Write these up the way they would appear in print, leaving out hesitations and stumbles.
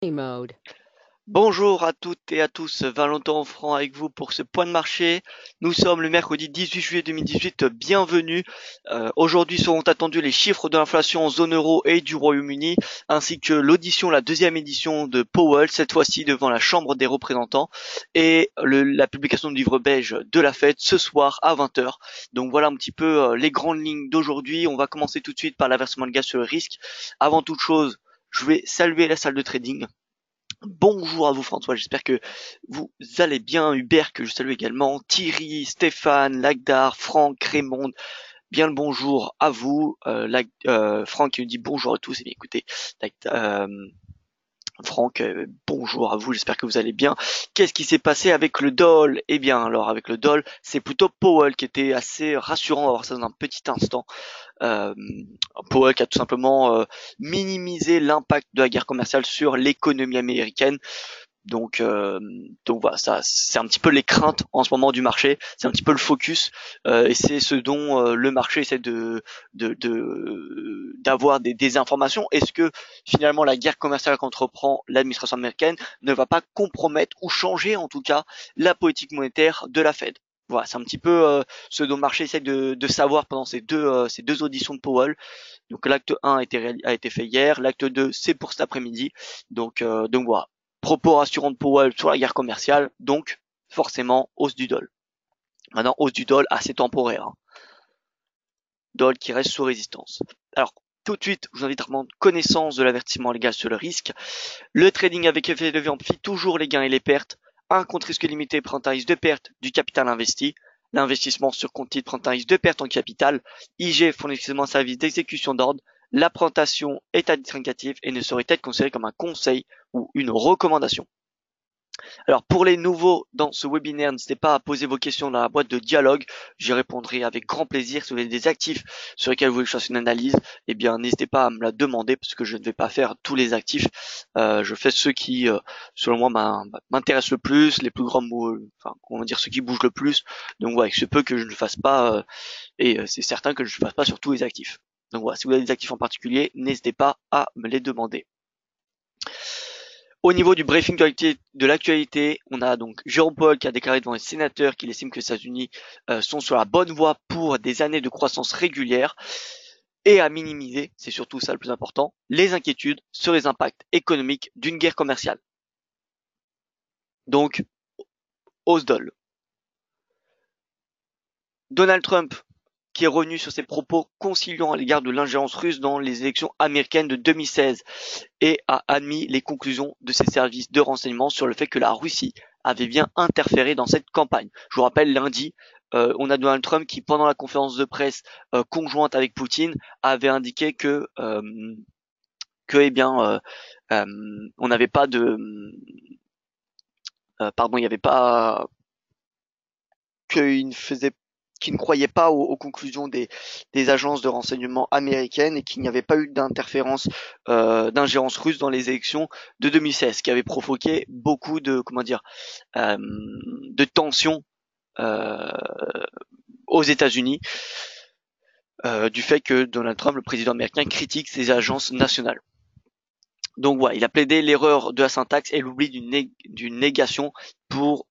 Mode. Bonjour à toutes et à tous, Valentin Franc avec vous pour ce point de marché. Nous sommes le mercredi 18 juillet 2018, bienvenue. Aujourd'hui seront attendus les chiffres de l'inflation en zone euro et du Royaume-Uni, ainsi que la deuxième édition de Powell, cette fois-ci devant la Chambre des représentants, et la publication du livre beige de la Fed ce soir à 20 heures. Donc voilà un petit peu les grandes lignes d'aujourd'hui. On va commencer tout de suite par l'avertissement de gaz sur le risque. Avant toute chose, je vais saluer la salle de trading. Bonjour à vous François, j'espère que vous allez bien. Hubert que je salue également, Thierry, Stéphane, Lagdar, Franck, Raymond, bien le bonjour à vous. Franck qui nous dit bonjour à tous. Et bien écoutez, Franck, bonjour à vous, j'espère que vous allez bien. Qu'est-ce qui s'est passé avec le Doll? Eh bien alors avec le Doll, c'est plutôt Powell qui était assez rassurant, on va voir ça dans un petit instant. Euh, Powell qui a tout simplement minimisé l'impact de la guerre commerciale sur l'économie américaine. Donc, euh, donc voilà, ça, c'est un petit peu les craintes en ce moment du marché, c'est un petit peu le focus, et c'est ce dont le marché essaie d'avoir des informations. Est-ce que finalement la guerre commerciale qu'entreprend l'administration américaine ne va pas compromettre ou changer en tout cas la politique monétaire de la Fed? Voilà, c'est un petit peu ce dont le marché essaie de savoir pendant ces deux auditions de Powell. Donc l'acte 1 a été fait hier, l'acte 2 c'est pour cet après-midi. Donc voilà. Propos rassurants de Powell sur la guerre commerciale, donc forcément hausse du doll. Maintenant, hausse du doll assez temporaire. Hein. Doll qui reste sous résistance. Alors, tout de suite, je vous invite à prendre connaissance de l'avertissement légal sur le risque. Le trading avec effet de levier amplifie toujours les gains et les pertes. Un compte risque limité prend un risque de perte du capital investi. L'investissement sur compte titre prend un risque de perte en capital. IG fournit exclusivement un service d'exécution d'ordre. La présentation est indicative et ne saurait être considérée comme un conseil ou une recommandation. Alors pour les nouveaux dans ce webinaire, n'hésitez pas à poser vos questions dans la boîte de dialogue. J'y répondrai avec grand plaisir. Si vous avez des actifs sur lesquels vous voulez que je fasse une analyse, eh bien n'hésitez pas à me la demander parce que je ne vais pas faire tous les actifs. Je fais ceux qui, selon moi, m'intéressent le plus, les plus grands, enfin, on va dire ceux qui bougent le plus. Donc voilà, il se peut que je ne fasse pas, c'est certain que je ne fasse pas sur tous les actifs. Donc voilà, si vous avez des actifs en particulier, n'hésitez pas à me les demander. Au niveau du briefing de l'actualité, on a donc Jérôme Powell qui a déclaré devant les sénateurs qu'il estime que les États-Unis sont sur la bonne voie pour des années de croissance régulière et à minimiser, c'est surtout ça le plus important, les inquiétudes sur les impacts économiques d'une guerre commerciale. Donc, hausse doll. Donald Trump qui est revenu sur ses propos conciliants à l'égard de l'ingérence russe dans les élections américaines de 2016 et a admis les conclusions de ses services de renseignement sur le fait que la Russie avait bien interféré dans cette campagne. Je vous rappelle, lundi, on a Donald Trump qui, pendant la conférence de presse conjointe avec Poutine, avait indiqué que eh bien, on n'avait pas de, pardon, il n'y avait pas qu'il ne faisait qui ne croyait pas aux conclusions des agences de renseignement américaines et qu'il n'y avait pas eu d'interférence, d'ingérence russe dans les élections de 2016, qui avait provoqué beaucoup de, comment dire, de tensions euh, aux États-Unis, du fait que Donald Trump, le président américain, critique ces agences nationales. Donc voilà, il a plaidé l'erreur de la syntaxe et l'oubli d'une négation pour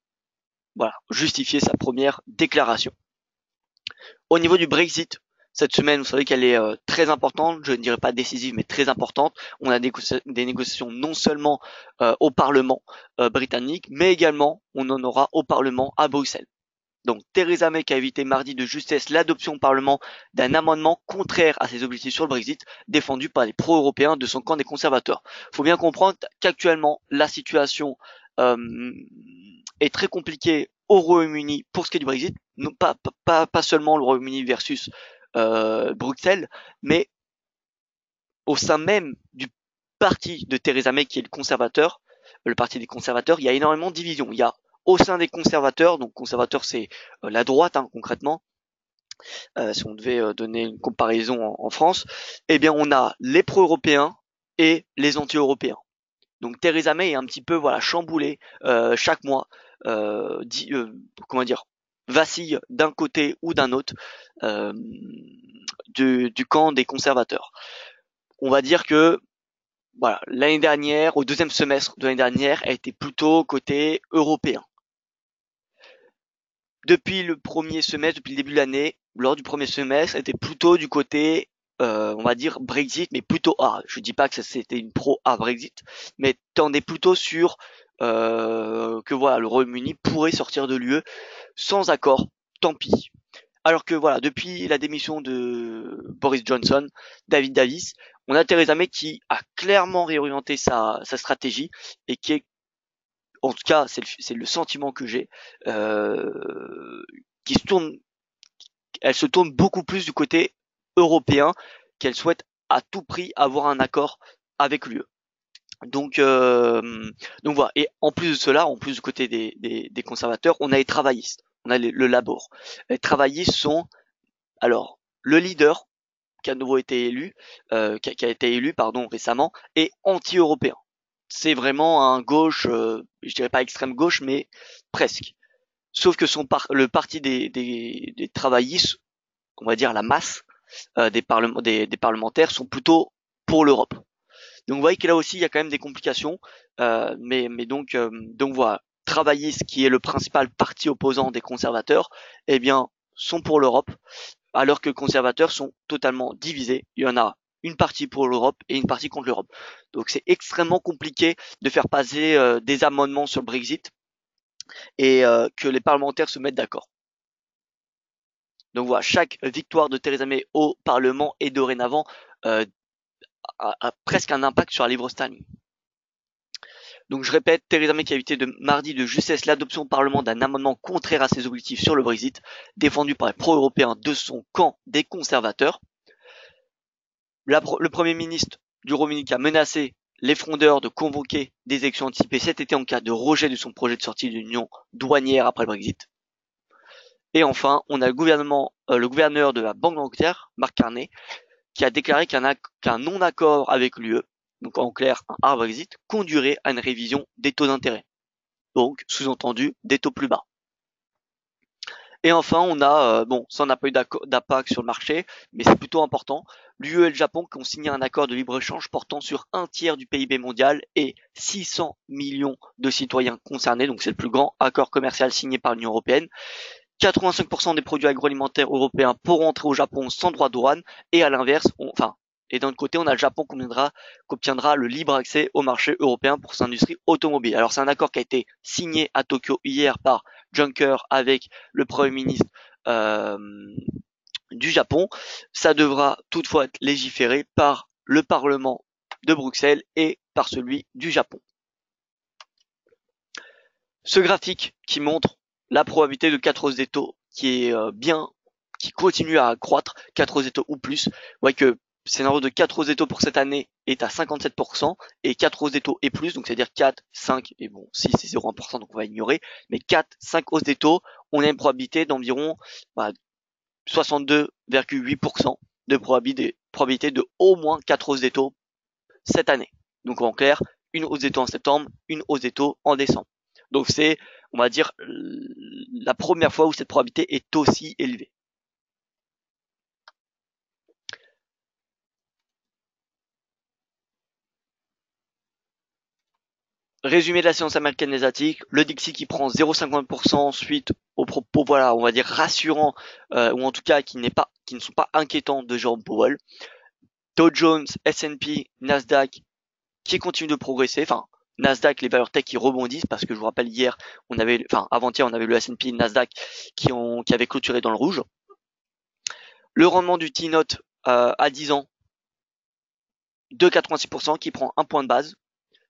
voilà, justifier sa première déclaration. Au niveau du Brexit, cette semaine, vous savez qu'elle est très importante, je ne dirais pas décisive, mais très importante. On a des négociations non seulement au Parlement britannique, mais également on en aura au Parlement à Bruxelles. Donc Theresa May qui a évité mardi de justesse l'adoption au Parlement d'un amendement contraire à ses objectifs sur le Brexit, défendu par les pro-européens de son camp des conservateurs. Il faut bien comprendre qu'actuellement, la situation euh, est très compliquée au Royaume-Uni pour ce qui est du Brexit, non, pas seulement le Royaume-Uni versus Bruxelles, mais au sein même du parti de Theresa May qui est le parti des conservateurs, il y a énormément de divisions. Il y a au sein des conservateurs, donc conservateurs c'est la droite hein, concrètement, si on devait donner une comparaison en France, eh bien on a les pro-européens et les anti-européens. Donc Theresa May est un petit peu voilà chamboulée chaque mois, comment dire, vacille d'un côté ou d'un autre du camp des conservateurs. On va dire que voilà, l'année dernière, au deuxième semestre de l'année dernière, a été plutôt côté européen. Depuis le premier semestre, depuis le début de l'année, lors du premier semestre, était plutôt du côté, on va dire Brexit, mais plutôt hard. Je dis pas que c'était une pro hard Brexit, mais tendait plutôt sur que voilà, le Royaume-Uni pourrait sortir de l'UE sans accord, tant pis. Alors que voilà, depuis la démission de Boris Johnson, David Davis, on a Theresa May qui a clairement réorienté sa stratégie et qui est, en tout cas, c'est le sentiment que j'ai, qui se tourne, elle se tourne beaucoup plus du côté européen, qu'elle souhaite à tout prix avoir un accord avec l'UE. Donc, donc voilà. Et en plus de cela, en plus du côté des conservateurs, on a les travaillistes, on a le Labour. Les travaillistes sont, alors, le leader qui a de nouveau été élu, qui a été élu pardon récemment, est anti-européen. C'est vraiment un gauche, je dirais pas extrême gauche, mais presque. Sauf que le parti des travaillistes, on va dire la masse des parlementaires, sont plutôt pour l'Europe. Donc vous voyez que là aussi il y a quand même des complications, mais donc voilà, travaillistes qui est le principal parti opposant des conservateurs, eh bien sont pour l'Europe, alors que les conservateurs sont totalement divisés. Il y en a une partie pour l'Europe et une partie contre l'Europe. Donc c'est extrêmement compliqué de faire passer des amendements sur le Brexit et que les parlementaires se mettent d'accord. Donc voilà, chaque victoire de Theresa May au Parlement est dorénavant euh, a presque un impact sur la livre sterling. Donc je répète, Theresa May qui a évité de mardi de justesse l'adoption au Parlement d'un amendement contraire à ses objectifs sur le Brexit, défendu par les pro-européens de son camp des conservateurs. Le Premier ministre du Royaume-Uni a menacé les frondeurs de convoquer des élections anticipées cet été en cas de rejet de son projet de sortie de l'Union douanière après le Brexit. Et enfin, on a le gouverneur de la Banque d'Angleterre, Mark Carney, qui a déclaré qu'un non-accord avec l'UE, donc en clair un hard Brexit, conduirait à une révision des taux d'intérêt. Donc, sous-entendu, des taux plus bas. Et enfin, on a, bon, ça n'a pas eu d'impact sur le marché, mais c'est plutôt important, l'UE et le Japon qui ont signé un accord de libre-échange portant sur un tiers du PIB mondial et 600 millions de citoyens concernés, donc c'est le plus grand accord commercial signé par l'Union européenne. 85% des produits agroalimentaires européens pourront entrer au Japon sans droit de douane, et à l'inverse, et d'un autre côté, on a le Japon qui obtiendra le libre accès au marché européen pour son industrie automobile. Alors c'est un accord qui a été signé à Tokyo hier par Juncker avec le Premier ministre euh, du Japon. Ça devra toutefois être légiféré par le Parlement de Bruxelles et par celui du Japon. Ce graphique qui montre la probabilité de 4 hausses des taux qui est qui continue à croître, 4 hausses des taux ou plus. Vous voyez que le scénario de 4 hausses des taux pour cette année est à 57% et 4 hausses des taux et plus, donc c'est-à-dire 4, 5 et bon 6 c'est 0,1% donc on va ignorer, mais 4, 5 hausses des taux, on a une probabilité d'environ 62,8% de probabilité de au moins 4 hausses des taux cette année. Donc en clair, une hausse des taux en septembre, une hausse des taux en décembre. Donc c'est, on va dire, la première fois où cette probabilité est aussi élevée. Résumé de la séance américaine asiatique, le Dixie qui prend 0,50% suite aux propos, voilà, on va dire rassurants, ou en tout cas qui ne sont pas inquiétants de Jerome Powell. Dow Jones, S&P, Nasdaq qui continuent de progresser, enfin Nasdaq, les valeurs tech qui rebondissent parce que je vous rappelle hier, avant-hier on avait le S&P, Nasdaq qui avait clôturé dans le rouge. Le rendement du T-Note à 10 ans de 86% qui prend un point de base.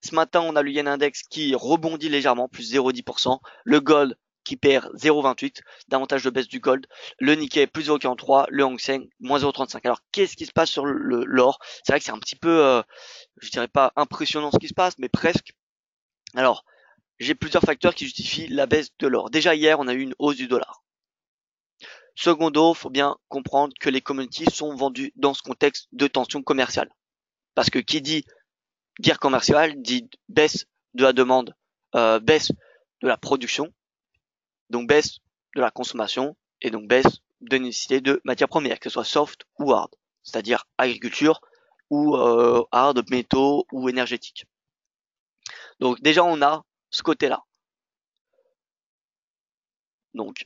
Ce matin, on a le Yen Index qui rebondit légèrement, plus 0,10%. Le Gold qui perd 0,28, davantage de baisse du Gold. Le Nikkei plus 0,43, le Hang Seng moins 0,35. Alors, qu'est-ce qui se passe sur l'or? C'est vrai que c'est un petit peu, je dirais pas impressionnant ce qui se passe, mais presque. Alors, j'ai plusieurs facteurs qui justifient la baisse de l'or. Déjà hier, on a eu une hausse du dollar. Secondo, faut bien comprendre que les commodities sont vendues dans ce contexte de tension commerciale. Parce que qui dit guerre commerciale dit baisse de la demande, baisse de la production, donc baisse de la consommation et donc baisse de nécessité de matières premières, que ce soit soft ou hard, c'est-à-dire agriculture ou hard, métaux ou énergétiques. Donc déjà on a ce côté-là. Donc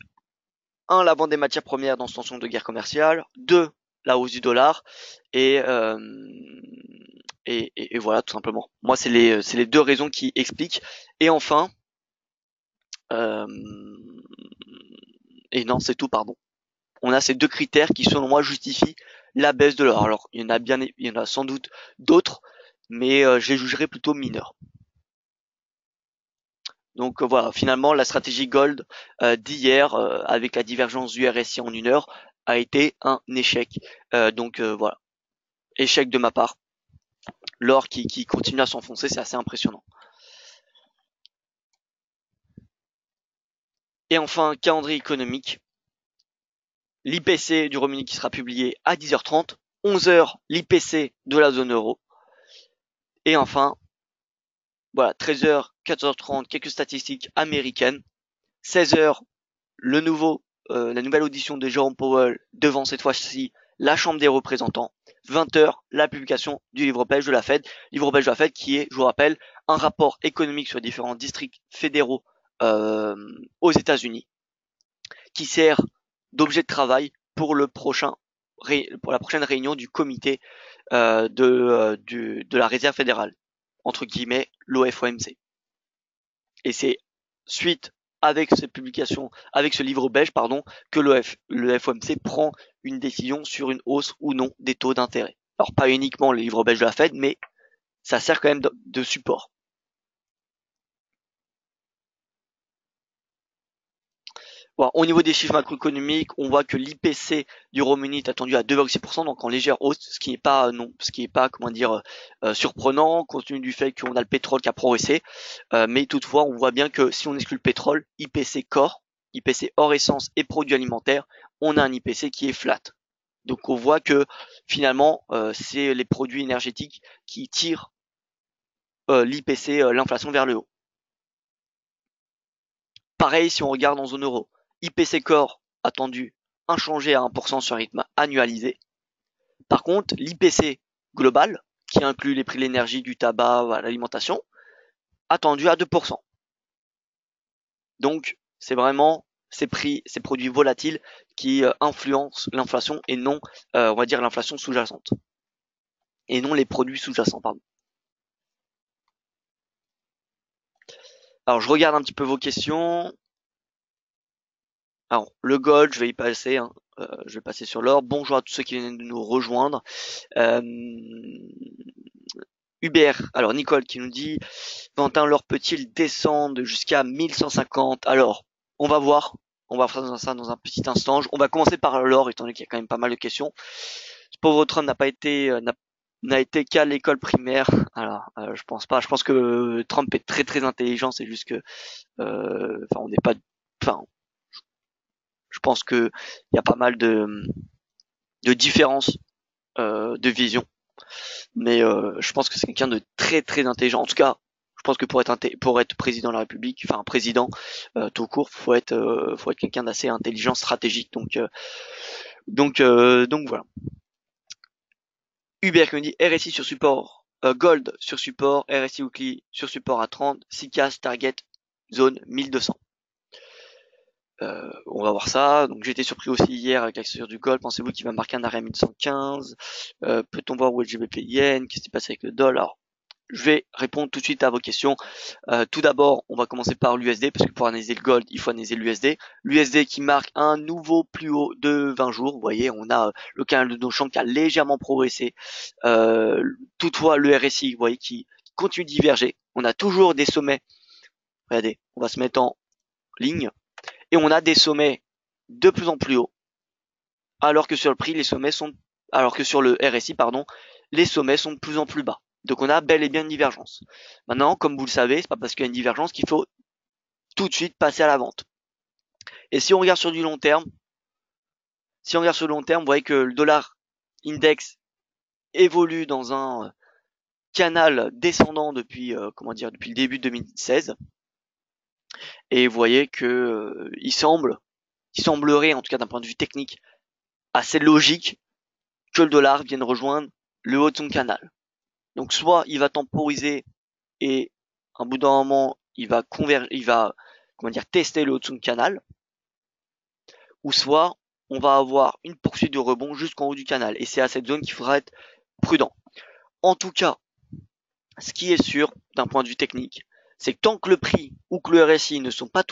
la vente des matières premières dans cette tension de guerre commerciale. 2, la hausse du dollar. Et, et voilà, tout simplement. Moi, c'est les deux raisons qui expliquent. Et enfin, euh, et non, c'est tout, pardon. On a ces deux critères qui, selon moi, justifient la baisse de l'or. Alors, il y en a sans doute d'autres, mais je les jugerai plutôt mineurs. Donc voilà, finalement, la stratégie Gold d'hier, avec la divergence du RSI en 1 heure, a été un échec. Donc voilà, échec de ma part. L'or qui continue à s'enfoncer, c'est assez impressionnant. Et enfin, calendrier économique. L'IPC du Royaume-Uni qui sera publié à 10h30. 11h, l'IPC de la zone euro. Et enfin, voilà, 13h, 14h30, quelques statistiques américaines. 16h, la nouvelle audition de Jerome Powell devant cette fois-ci la Chambre des représentants. 20h, la publication du livre belge de la Fed. Livre belge de la Fed qui est, je vous rappelle, un rapport économique sur les différents districts fédéraux aux États-Unis, qui sert d'objet de travail pour la prochaine réunion du comité de la réserve fédérale, entre guillemets l'OFOMC. Et c'est suite avec cette publication, avec ce livre belge, pardon, que le FOMC prend une décision sur une hausse ou non des taux d'intérêt. Alors pas uniquement le livre belge de la Fed, mais ça sert quand même de support. Bon, au niveau des chiffres macroéconomiques, on voit que l'IPC du Royaume-Uni est attendu à 2,6%, donc en légère hausse, ce qui n'est pas, comment dire, surprenant, compte tenu du fait qu'on a le pétrole qui a progressé. Mais toutefois, on voit bien que si on exclut le pétrole, IPC Core, IPC hors essence et produits alimentaires, on a un IPC qui est flat. Donc on voit que finalement, c'est les produits énergétiques qui tirent l'IPC, l'inflation vers le haut. Pareil si on regarde en zone euro. IPC Core attendu inchangé à 1% sur un rythme annualisé. Par contre, l'IPC global, qui inclut les prix de l'énergie, du tabac, l'alimentation, attendu à 2%. Donc, c'est vraiment ces produits volatiles qui influencent l'inflation et non, on va dire, l'inflation sous-jacente. Et non les produits sous-jacents, pardon. Alors, je regarde un petit peu vos questions. Alors, le gold, je vais y passer. Je vais passer sur l'or. Bonjour à tous ceux qui viennent de nous rejoindre. Hubert, alors Nicole qui nous dit Valentin, l'or peut-il descendre jusqu'à 1150? Alors, on va voir. On va faire ça dans un petit instant. On va commencer par l'or, étant donné qu'il y a quand même pas mal de questions. Ce pauvre Trump n'a été qu'à l'école primaire. Alors, je pense pas. Je pense que Trump est très très intelligent. C'est juste que, on n'est pas. Enfin, je pense que il y a pas mal de différences de vision. Mais je pense que c'est quelqu'un de très très intelligent. En tout cas, je pense que pour être président de la République, enfin président tout court, faut être quelqu'un d'assez intelligent, stratégique. Donc voilà. Hubert qui me dit RSI sur support, Gold sur support, RSI weekly sur support à 30, SICAS target zone 1200. On va voir ça. Donc j'ai été surpris aussi hier avec l'action du Gold. Pensez-vous qu'il va marquer un arrêt à 1115? Peut-on voir où est le GBP Yen? Qu'est-ce qui se passe avec le dollar? Je vais répondre tout de suite à vos questions. Tout d'abord, on va commencer par l'USD, parce que pour analyser le gold, il faut analyser l'USD. L'USD qui marque un nouveau plus haut de 20 jours. Vous voyez, on a le canal de Auchan qui a légèrement progressé. Toutefois, le RSI, vous voyez, qui continue de diverger. On a toujours des sommets. Regardez, on va se mettre en ligne. Et on a des sommets de plus en plus hauts. Alors que sur le prix, alors que sur le RSI, pardon, les sommets sont de plus en plus bas. Donc on a bel et bien une divergence. Maintenant, comme vous le savez, c'est pas parce qu'il y a une divergence qu'il faut tout de suite passer à la vente. Et si on regarde sur du long terme, vous voyez que le dollar index évolue dans un canal descendant depuis depuis le début de 2016. Et vous voyez que il semblerait, en tout cas d'un point de vue technique, assez logique que le dollar vienne rejoindre le haut de son canal. Donc soit il va temporiser et un bout d'un moment il va tester le haut de son canal, ou soit on va avoir une poursuite de rebond jusqu'en haut du canal. Et c'est à cette zone qu'il faudra être prudent. En tout cas, ce qui est sûr d'un point de vue technique, c'est que tant que le prix ou que le RSI ne sont pas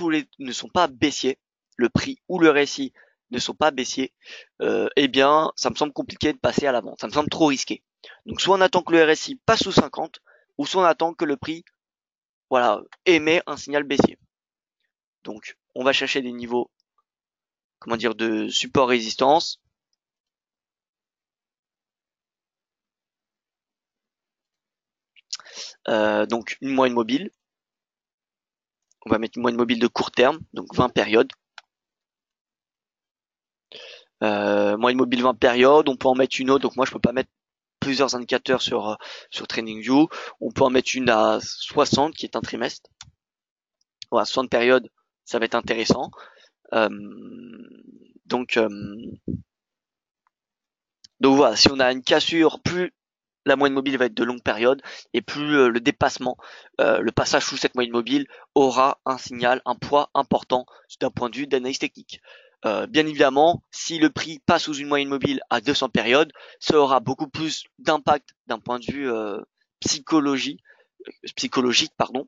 baissiers, le prix ou le RSI ne sont pas baissiers, eh bien, ça me semble compliqué de passer à la vente. Ça me semble trop risqué. Donc, soit on attend que le RSI passe sous 50, ou soit on attend que le prix, voilà, émet un signal baissier. Donc, on va chercher des niveaux, comment dire, de support-résistance. Donc, une moyenne mobile. On va mettre une moyenne mobile de court terme, donc 20 périodes. Moyenne mobile 20 périodes, on peut en mettre une autre, donc moi je peux pas mettre plusieurs indicateurs sur TradingView. On peut en mettre une à 60 qui est un trimestre. Voilà, 60 périodes, ça va être intéressant. Euh, donc, euh, donc voilà, si on a une cassure, plus la moyenne mobile va être de longue période et plus le dépassement, le passage sous cette moyenne mobile aura un signal, un poids important d'un point de vue d'analyse technique. Bien évidemment, si le prix passe sous une moyenne mobile à 200 périodes, ça aura beaucoup plus d'impact d'un point de vue psychologique, pardon,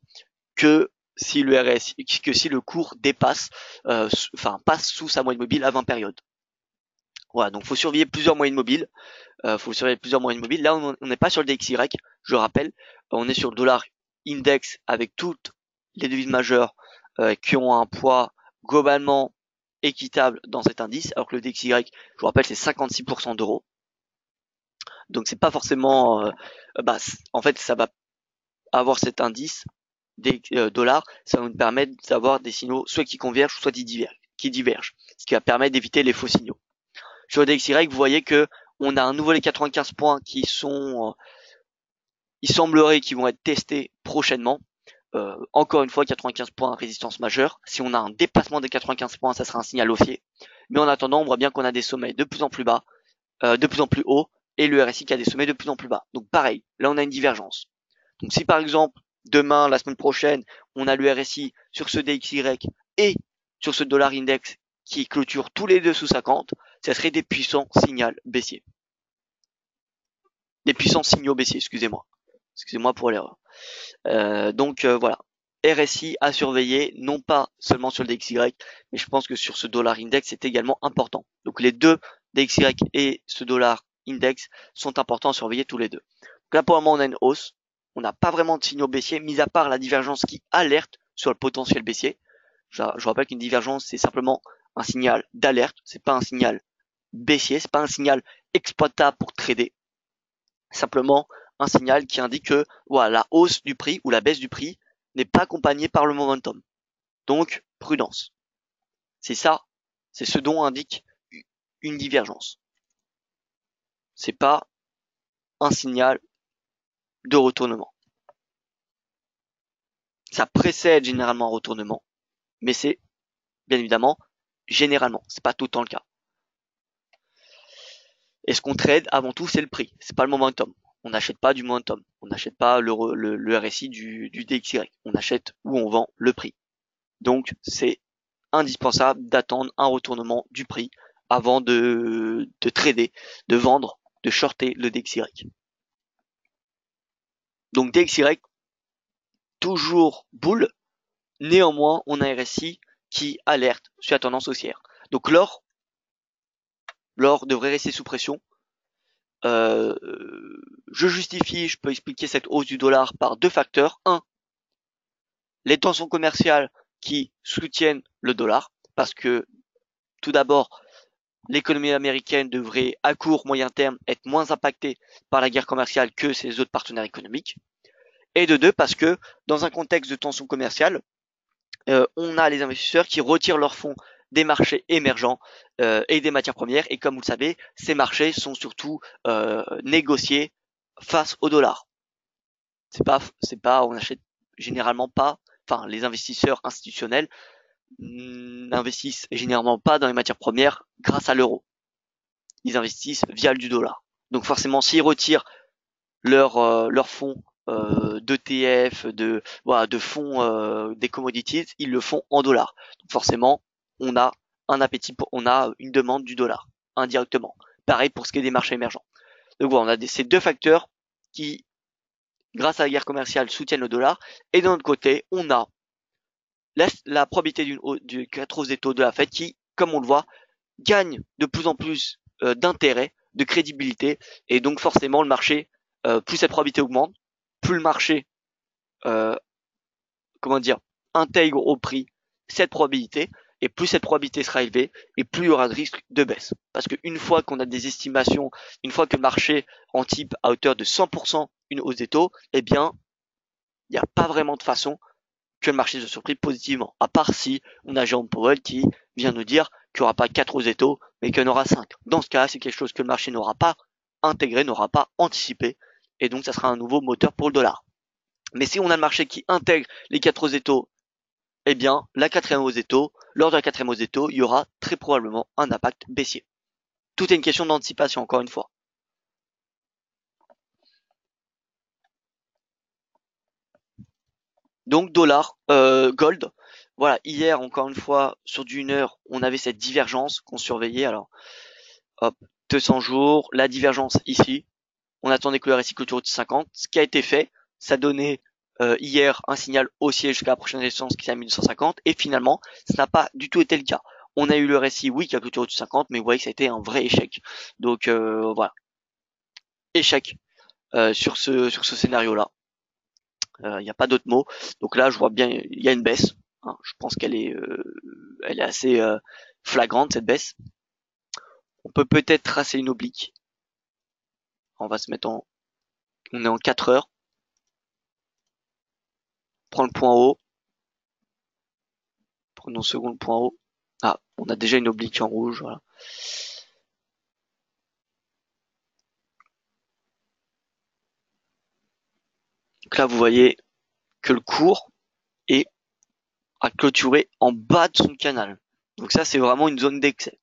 que si le RSI, que si le cours dépasse, passe sous sa moyenne mobile à 20 périodes. Voilà, donc faut surveiller plusieurs moyennes mobiles. Là, on n'est pas sur le DXY, je rappelle. On est sur le dollar index avec toutes les devises majeures qui ont un poids globalement équitable dans cet indice, alors que le DXY, je vous rappelle, c'est 56% d'euros. Donc c'est pas forcément, en fait, ça va avoir cet indice des dollars, ça va nous permettre d'avoir des signaux soit qui convergent, soit qui divergent, ce qui va permettre d'éviter les faux signaux. Sur le DXY, vous voyez que on a un nouveau les 95 points qui sont, il semblerait qu'ils vont être testés prochainement. Encore une fois, 95 points résistance majeure. Si on a un dépassement des 95 points, ça sera un signal haussier. Mais en attendant, on voit bien qu'on a des sommets de plus en plus bas, de plus en plus hauts, et le RSI qui a des sommets de plus en plus bas. Donc pareil, là on a une divergence. Donc si par exemple, demain, la semaine prochaine, on a le RSI sur ce DXY et sur ce dollar index qui clôture tous les deux sous 50, ça serait des puissants signaux baissiers. Des puissants signaux baissiers, excusez-moi. Excusez-moi pour l'erreur. Voilà. RSI à surveiller, non pas seulement sur le DXY, mais je pense que sur ce dollar index, c'est également important. Donc les deux, DXY et ce dollar index, sont importants à surveiller tous les deux. Donc là, pour le moment, on a une hausse. On n'a pas vraiment de signaux baissiers, mis à part la divergence qui alerte sur le potentiel baissier. Je rappelle qu'une divergence, c'est simplement un signal d'alerte. C'est pas un signal baissier, c'est pas un signal exploitable pour trader. Simplement un signal qui indique que voilà, la hausse du prix ou la baisse du prix n'est pas accompagnée par le momentum. Donc, prudence. C'est ça, c'est ce dont indique une divergence. C'est pas un signal de retournement. Ça précède généralement un retournement, mais c'est bien évidemment généralement, c'est pas tout le temps le cas. Et ce qu'on trade avant tout, c'est le prix, c'est pas le momentum. On n'achète pas du momentum, on n'achète pas le RSI du DXY, on achète ou on vend le prix. Donc c'est indispensable d'attendre un retournement du prix avant de trader, de vendre, de shorter le DXY. Donc DXY, toujours bull, néanmoins on a un RSI qui alerte sur la tendance haussière. Donc l'or devrait rester sous pression. Je peux expliquer cette hausse du dollar par deux facteurs. Un, les tensions commerciales qui soutiennent le dollar, parce que tout d'abord, l'économie américaine devrait à court moyen terme être moins impactée par la guerre commerciale que ses autres partenaires économiques. Et de deux, parce que dans un contexte de tension commerciale, on a les investisseurs qui retirent leurs fonds des marchés émergents et des matières premières. Et comme vous le savez, ces marchés sont surtout négociés face au dollar. On achète généralement pas, enfin les investisseurs institutionnels n'investissent généralement pas dans les matières premières grâce à l'euro. Ils investissent via du dollar. Donc forcément, s'ils retirent leur fonds d'ETF, de fonds des commodities, ils le font en dollars. Donc forcément, on a on a une demande du dollar indirectement. Pareil pour ce qui est des marchés émergents. Donc voilà, on a ces deux facteurs qui, grâce à la guerre commerciale, soutiennent le dollar. Et d'un autre côté, on a la probabilité du 4 hausses des taux de la Fed qui, comme on le voit, gagne de plus en plus d'intérêt, de crédibilité, et donc forcément le marché, plus cette probabilité augmente, plus le marché, euh, comment dire, intègre au prix cette probabilité, et plus cette probabilité sera élevée, et plus il y aura de risque de baisse. Parce qu'une fois qu'on a des estimations, une fois que le marché anticipe à hauteur de 100% une hausse des taux, eh bien, il n'y a pas vraiment de façon que le marché se surprise positivement. À part si on a Jérôme Powell qui vient nous dire qu'il n'y aura pas 4 hausses des taux, mais qu'il y en aura 5. Dans ce cas, c'est quelque chose que le marché n'aura pas intégré, n'aura pas anticipé, et donc ça sera un nouveau moteur pour le dollar. Mais si on a le marché qui intègre les 4 hausses des taux, eh bien, la quatrième hausse des taux, lors de la quatrième hausse des taux, il y aura très probablement un impact baissier. Tout est une question d'anticipation, encore une fois. Donc dollar, gold. Voilà, hier encore une fois sur du 1 heure, on avait cette divergence qu'on surveillait. Alors, hop, 200 jours, la divergence ici. On attendait que le RSI clôture au 50. Ce qui a été fait, ça donnait hier un signal haussier jusqu'à la prochaine résistance qui est à 1250. Et finalement, ça n'a pas du tout été le cas. On a eu le RSI, oui, qui a clôturé au 50, mais vous voyez que ça a été un vrai échec. Donc voilà, échec sur ce scénario-là. Il n'y a pas d'autre mot. Donc là, je vois bien, il y a une baisse. Hein. Je pense elle est assez flagrante cette baisse. On peut peut-être tracer une oblique. On va se mettre on est en 4 heures. Prends le point haut. Prenons second le point haut. Ah, on a déjà une oblique en rouge, voilà. Donc là, vous voyez que le cours est à clôturer en bas de son canal. Donc ça, c'est vraiment une zone d'excès.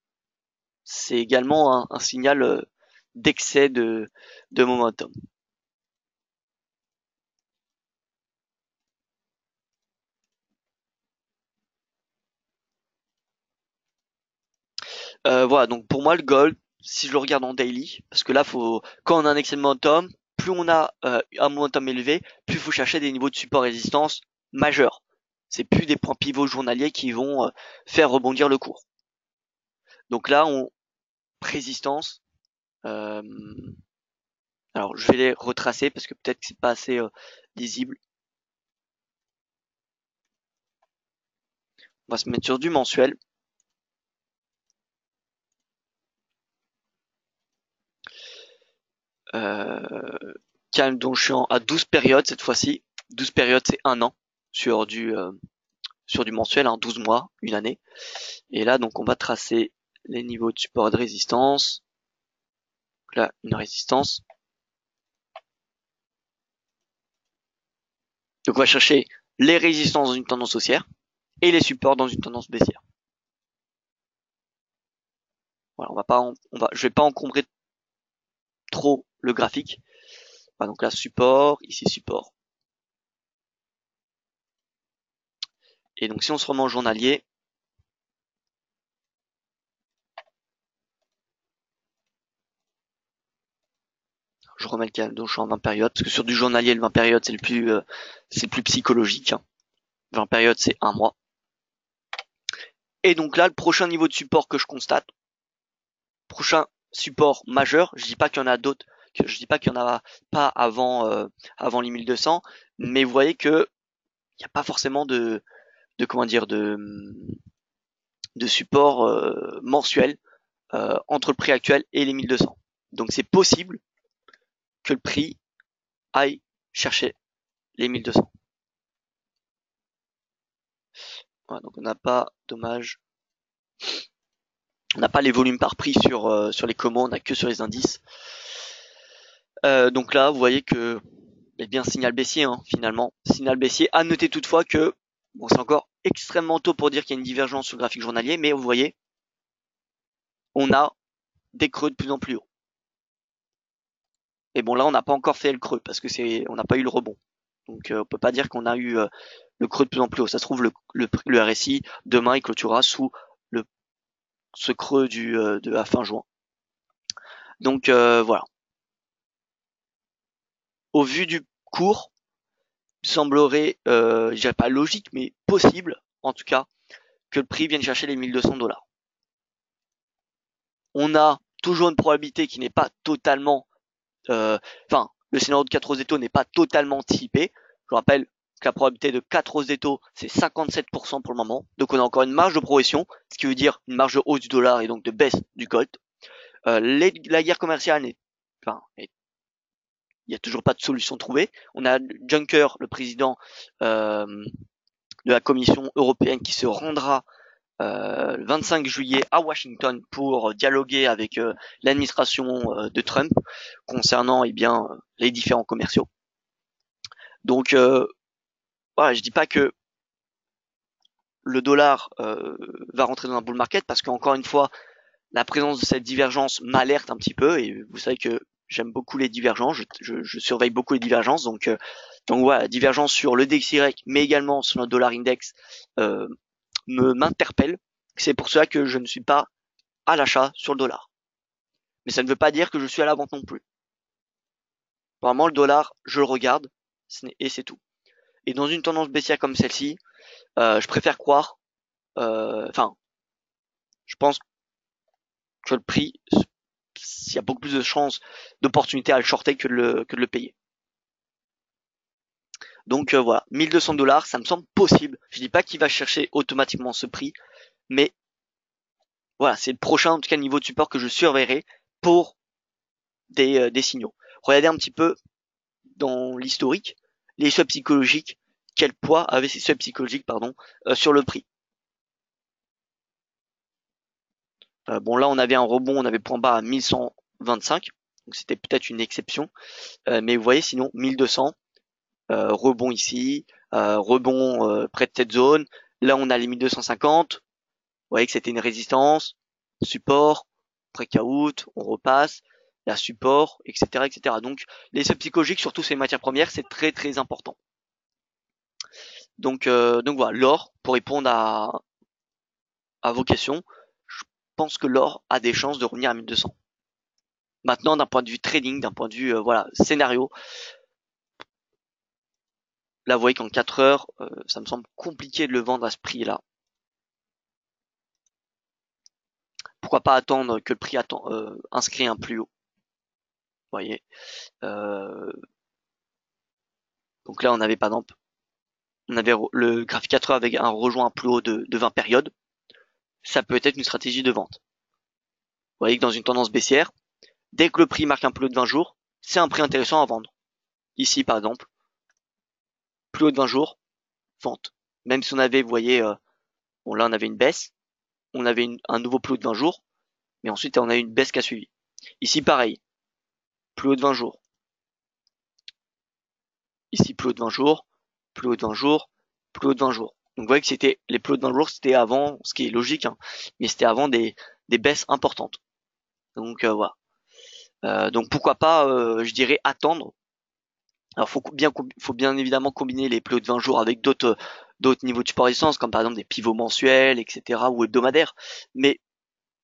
C'est également un signal d'excès de momentum. Voilà, donc pour moi, le gold, si je le regarde en daily, parce que là, quand on a un excès de momentum, plus on a un momentum élevé, plus il faut chercher des niveaux de support résistance majeurs. C'est plus des points pivots journaliers qui vont faire rebondir le cours. Donc là, résistance. Euh, alors, je vais les retracer parce que peut-être que c'est pas assez lisible. On va se mettre sur du mensuel. Calme, donc je suis à 12 périodes cette fois-ci. 12 périodes, c'est un an sur du mensuel, hein, 12 mois, une année. Et là, donc, on va tracer les niveaux de support et de résistance. Donc là, une résistance. Donc, on va chercher les résistances dans une tendance haussière et les supports dans une tendance baissière. Voilà, je vais pas encombrer trop le graphique. Voilà, donc là, support, ici support. Et donc, si on se remet en journalier, je remets le calme, donc je suis en 20 périodes, parce que sur du journalier, le 20 périodes, c'est le plus psychologique. Hein. 20 périodes, c'est un mois. Et donc là, le prochain niveau de support que je constate, prochain support majeur, je dis pas qu'il y en a d'autres, je dis pas qu'il y en a pas avant les 1200, mais vous voyez que il n'y a pas forcément de comment dire de support mensuel entre le prix actuel et les 1200. Donc c'est possible que le prix aille chercher les 1200. Voilà, donc on n'a pas, dommage, on n'a pas les volumes par prix sur les commandes, on n'a que sur les indices. Donc là, vous voyez que eh bien signal baissier hein, finalement, signal baissier. À noter toutefois que bon, c'est encore extrêmement tôt pour dire qu'il y a une divergence sur le graphique journalier, mais vous voyez, on a des creux de plus en plus haut. Et bon, là, on n'a pas encore fait le creux parce que on n'a pas eu le rebond. Donc, on peut pas dire qu'on a eu le creux de plus en plus haut. Ça se trouve, le RSI, demain, il clôturera sous ce creux de la fin juin. Donc, voilà. Au vu du cours, semblerait, je dirais pas logique, mais possible, en tout cas, que le prix vienne chercher les 1200 $. On a toujours une probabilité qui n'est pas totalement, le scénario de 4 Rosetto n'est pas totalement anticipé. Je rappelle que la probabilité de 4 Rosetto, c'est 57% pour le moment. Donc on a encore une marge de progression, ce qui veut dire une marge de hausse du dollar et donc de baisse du gold. La guerre commerciale il n'y a toujours pas de solution trouvée. On a Juncker, le président de la Commission européenne, qui se rendra le 25 juillet à Washington pour dialoguer avec l'administration de Trump concernant les différents commerciaux. Donc voilà, je dis pas que le dollar va rentrer dans un bull market parce qu'encore une fois, la présence de cette divergence m'alerte un petit peu et vous savez que j'aime beaucoup les divergences, je surveille beaucoup les divergences, donc voilà, la divergence sur le DXY mais également sur le dollar index m'interpelle. C'est pour cela que je ne suis pas à l'achat sur le dollar. Mais ça ne veut pas dire que je suis à la vente non plus. Vraiment, le dollar, je le regarde et c'est tout. Et dans une tendance baissière comme celle-ci, je préfère croire, je pense que le prix, il y a beaucoup plus de chances d'opportunité à le shorter que de le payer. Donc voilà, 1200 $, ça me semble possible. Je dis pas qu'il va chercher automatiquement ce prix, mais voilà, c'est le prochain en tout cas niveau de support que je surveillerai pour des signaux. Regardez un petit peu dans l'historique les seuils psychologiques, quel poids avaient ces seuils psychologiques sur le prix. Bon là on avait un rebond, on avait point bas à 1125, donc c'était peut-être une exception, mais vous voyez sinon 1200, rebond ici, rebond près de cette zone, là on a les 1250, vous voyez que c'était une résistance, support, breakout, on repasse, la support, etc., etc. Donc les seuils psychologiques, surtout ces matières premières, c'est très très important. Donc voilà, l'or, pour répondre à vos questions, je pense que l'or a des chances de revenir à 1200. Maintenant, d'un point de vue trading, d'un point de vue scénario, là vous voyez qu'en 4 heures, ça me semble compliqué de le vendre à ce prix-là. Pourquoi pas attendre que le prix inscrit un plus haut. Vous voyez. Donc là on avait par exemple, on avait le graphique 4 heures avec un rejoint un plus haut de 20 périodes. Ça peut être une stratégie de vente. Vous voyez que dans une tendance baissière, dès que le prix marque un plus haut de 20 jours, c'est un prix intéressant à vendre. Ici par exemple, plus haut de 20 jours, vente. Même si on avait, vous voyez, bon là on avait une baisse, on avait un nouveau plus haut de 20 jours, mais ensuite on a eu une baisse qui a suivi. Ici pareil, plus haut de 20 jours. Ici plus haut de 20 jours, plus haut de 20 jours, plus haut de 20 jours. Donc vous voyez que c'était les plus hauts de 20 jours, c'était avant, ce qui est logique, hein, mais c'était avant des baisses importantes. Donc voilà. Donc pourquoi pas, je dirais attendre. Alors faut bien évidemment combiner les plus hauts de 20 jours avec d'autres niveaux de support résistance, comme par exemple des pivots mensuels, etc. ou hebdomadaires. Mais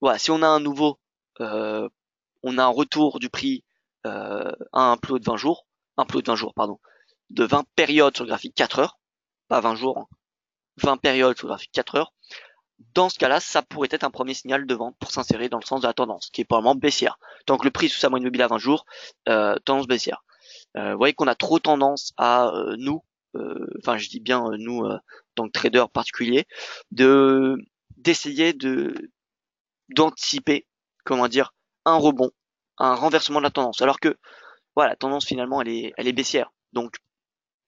voilà, si on a on a un retour du prix à un plus haut de 20 jours, de 20 périodes sur le graphique 4 heures, pas 20 jours, hein, 20 périodes sur le graphique 4 heures. Dans ce cas-là, ça pourrait être un premier signal de vente pour s'insérer dans le sens de la tendance, qui est probablement baissière. Tant que le prix est sous sa moyenne mobile à 20 jours, tendance baissière. Vous voyez qu'on a trop tendance à je dis bien nous, tant que traders particuliers, d'essayer d'anticiper, un rebond, un renversement de la tendance. Alors que voilà, la tendance finalement elle est baissière. Donc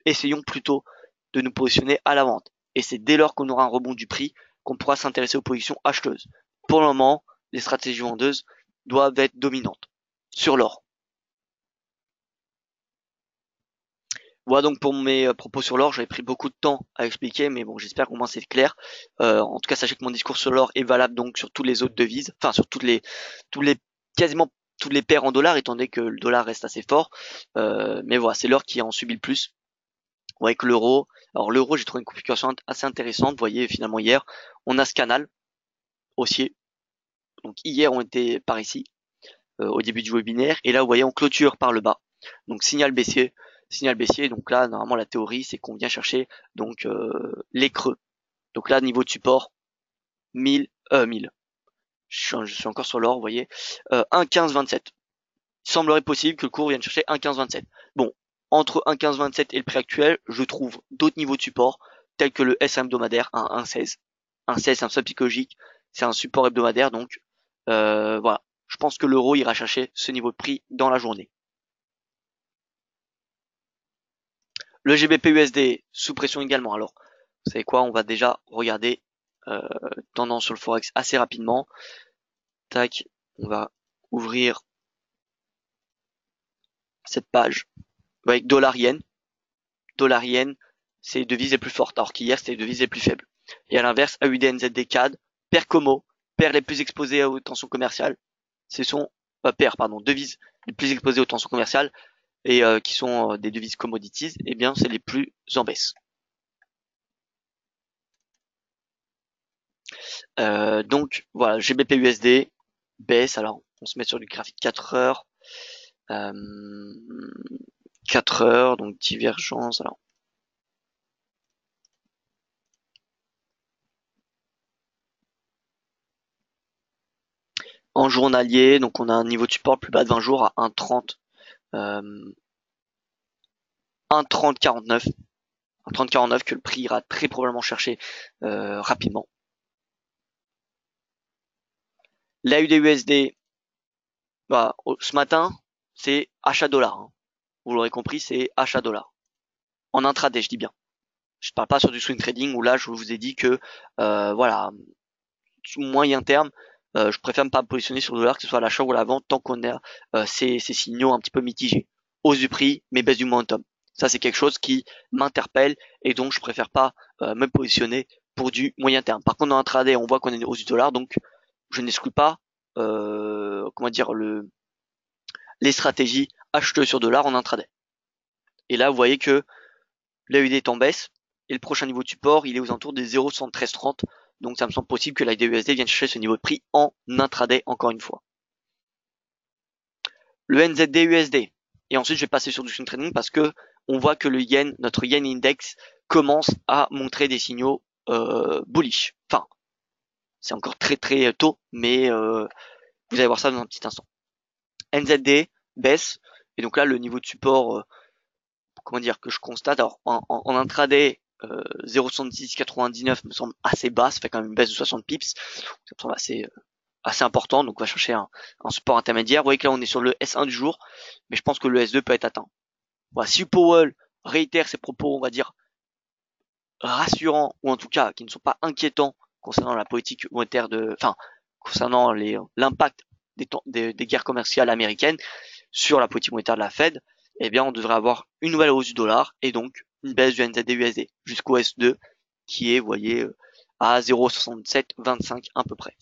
essayons plutôt de nous positionner à la vente. Et c'est dès lors qu'on aura un rebond du prix qu'on pourra s'intéresser aux positions acheteuses. Pour le moment, les stratégies vendeuses doivent être dominantes sur l'or. Voilà donc pour mes propos sur l'or, j'avais pris beaucoup de temps à expliquer, mais bon, j'espère qu'au moins c'est clair. En tout cas, sachez que mon discours sur l'or est valable donc sur toutes les autres devises, enfin sur tous les quasiment toutes les paires en dollars, étant donné que le dollar reste assez fort. Mais voilà, c'est l'or qui en subit le plus. Vous voyez que l'euro, alors l'euro, j'ai trouvé une configuration assez intéressante. Vous voyez, finalement, hier, on a ce canal haussier. Donc hier, on était par ici, au début du webinaire. Et là, vous voyez, on clôture par le bas. Donc signal baissier. Signal baissier. Donc là, normalement, la théorie, c'est qu'on vient chercher donc les creux. Donc là, niveau de support, 1000. Je suis encore sur l'or, vous voyez. 1,1527. Il semblerait possible que le cours vienne chercher 1,1527. Bon, entre 1,1527 et le prix actuel, je trouve d'autres niveaux de support, tels que le S hebdomadaire, un 1,16. 1,16, c'est un sub psychologique, c'est un support hebdomadaire, donc voilà. Je pense que l'euro ira chercher ce niveau de prix dans la journée. Le GBP USD sous pression également. Alors, vous savez quoi, on va déjà regarder tendance sur le Forex assez rapidement. Tac, on va ouvrir cette page avec dollar-yen. Dollar-yen, c'est les devises les plus fortes, alors qu'hier c'était les devises les plus faibles. Et à l'inverse, AUD, NZD, CAD, paire Como, paire les plus exposées aux tensions commerciales, ce sont devises les plus exposées aux tensions commerciales et qui sont des devises commodities, eh bien c'est les plus en baisse. Donc voilà, GBP USD baisse. Alors on se met sur du graphique 4 heures. 4 heures, donc divergence. Alors en journalier, donc on a un niveau de support plus bas de 20 jours à 1,30. 1,3049. 1,3049 que le prix ira très probablement chercher rapidement. L'AUD-USD, bah, ce matin, c'est achat dollar. Hein. Vous l'aurez compris, c'est achat dollar. En intraday, je dis bien. Je parle pas sur du swing trading où là, je vous ai dit que, voilà, moyen terme, je préfère ne pas me positionner sur le dollar, que ce soit à l'achat ou à la vente, tant qu'on a ces signaux un petit peu mitigés. Hausse du prix, mais baisse du momentum. Ça, c'est quelque chose qui m'interpelle et donc je préfère pas me positionner pour du moyen terme. Par contre, dans un intraday, on voit qu'on est hausse du dollar, donc je n'exclus pas, les stratégies acheteuses sur dollar en intraday. Et là, vous voyez que l'AUD est en baisse et le prochain niveau de support, il est aux alentours des 0,7330. Donc ça me semble possible que l'AUD-USD vienne chercher ce niveau de prix en intraday encore une fois. Le NZD-USD. Et ensuite, je vais passer sur du swing trading parce que on voit que le yen, notre yen index, commence à montrer des signaux bullish. Enfin, c'est encore très très tôt, mais vous allez voir ça dans un petit instant. NZD baisse et donc là le niveau de support, que je constate. Alors en intraday, 0,6699 me semble assez bas, ça fait quand même une baisse de 60 pips, ça me semble assez important, donc on va chercher un support intermédiaire. Vous voyez que là on est sur le S1 du jour, mais je pense que le S2 peut être atteint. Voilà, si Powell réitère ses propos, on va dire, rassurants, ou en tout cas qui ne sont pas inquiétants concernant la politique monétaire concernant l'impact des guerres commerciales américaines sur la politique monétaire de la Fed, eh bien on devrait avoir une nouvelle hausse du dollar et donc une baisse du NZD-USD jusqu'au S2 qui est, vous voyez, à 0,6725 à peu près.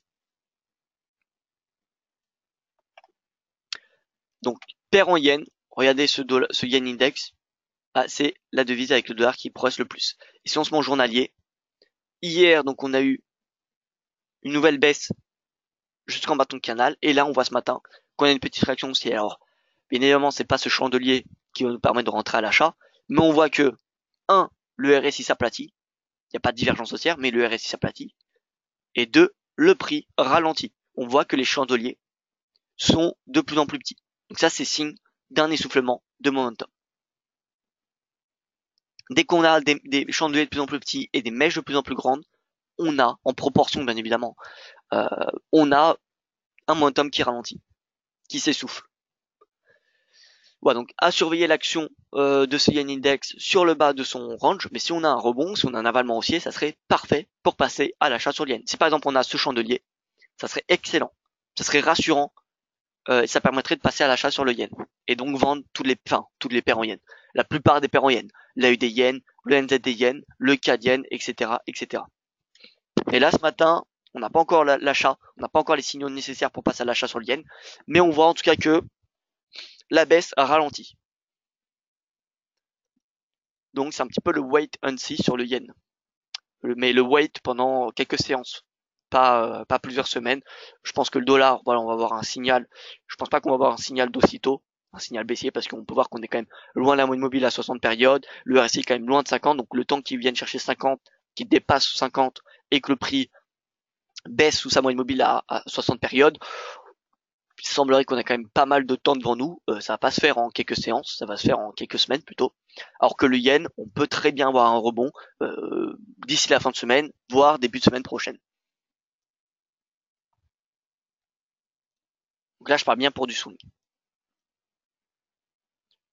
Donc paire en yen, regardez ce yen index, c'est la devise avec le dollar qui progresse le plus. Et si on se met en journalier, hier donc on a eu une nouvelle baisse jusqu'en bas de canal et là on voit ce matin qu'on a une petite réaction haussière. Alors bien évidemment c'est pas ce chandelier qui va nous permettre de rentrer à l'achat, mais on voit que le RSI s'aplatit, il n'y a pas de divergence haussière, mais le RSI s'aplatit, et 2, le prix ralentit. On voit que les chandeliers sont de plus en plus petits. Donc ça c'est signe d'un essoufflement de momentum. Dès qu'on a des chandeliers de plus en plus petits et des mèches de plus en plus grandes, on a, en proportion bien évidemment, on a un momentum qui ralentit, qui s'essouffle. Voilà, donc à surveiller l'action de ce yen index sur le bas de son range, mais si on a un rebond, si on a un avalement haussier, ça serait parfait pour passer à l'achat sur le yen. Si par exemple on a ce chandelier, ça serait excellent, ça serait rassurant, et ça permettrait de passer à l'achat sur le yen, et donc vendre toutes les paires en yen, la plupart des paires en yen, l'AUD yen, le NZD yen, le CAD yen, etc., etc. Et là ce matin, On n'a pas encore l'achat, on n'a pas encore les signaux nécessaires pour passer à l'achat sur le yen, mais on voit en tout cas que la baisse a ralenti. Donc c'est un petit peu le wait and see sur le yen. Mais le wait pendant quelques séances, pas plusieurs semaines. Je pense que le dollar, voilà, on va avoir un signal. Je pense pas qu'on va avoir un signal d'aussitôt, un signal baissier, parce qu'on peut voir qu'on est quand même loin de la moyenne mobile à 60 périodes. Le RSI est quand même loin de 50, donc le temps qu'ils viennent chercher 50, qu'ils dépassent 50 et que le prix baisse sous sa moyenne mobile à 60 périodes, il semblerait qu'on a quand même pas mal de temps devant nous. Ça va pas se faire en quelques séances, ça va se faire en quelques semaines plutôt. Alors que le yen, on peut très bien avoir un rebond d'ici la fin de semaine, voire début de semaine prochaine. Donc là, je parle bien pour du swing.